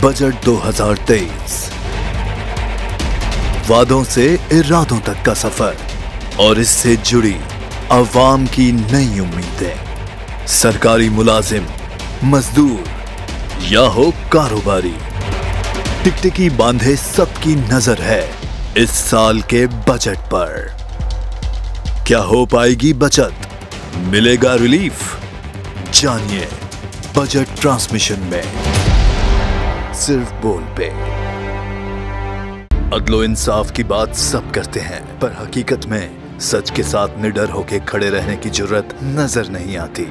Budget 2023, वादों से इरादों तक का सफर और इससे जुड़ी अवाम की नई उम्मीदें। सरकारी मुलाजिम, मजदूर या हो कारोबारी, टिकटिकी बांधे सबकी नजर है इस साल के बजट पर। क्या हो पाएगी बचत, मिलेगा रिलीफ? जानिए बजट ट्रांसमिशन में, सिर्फ बोल पे। अदलो इंसाफ की बात सब करते हैं, पर हकीकत में सच के साथ निडर होके खड़े रहने की जुर्रत नजर नहीं आती।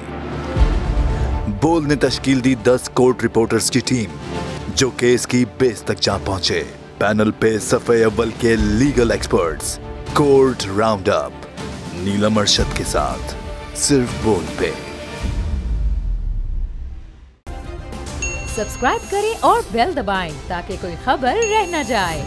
बोल ने तश्कील दी 10 कोर्ट रिपोर्टर्स की टीम, जो केस की बेस तक जा पहुंचे। पैनल पे सफे अव्वल के legal experts, court round up, Neelam Arshad के साथ, सिर्फ बोल पे। सब्सक्राइब करें और बेल दबाएं ताकि कोई खबर रह न जाए।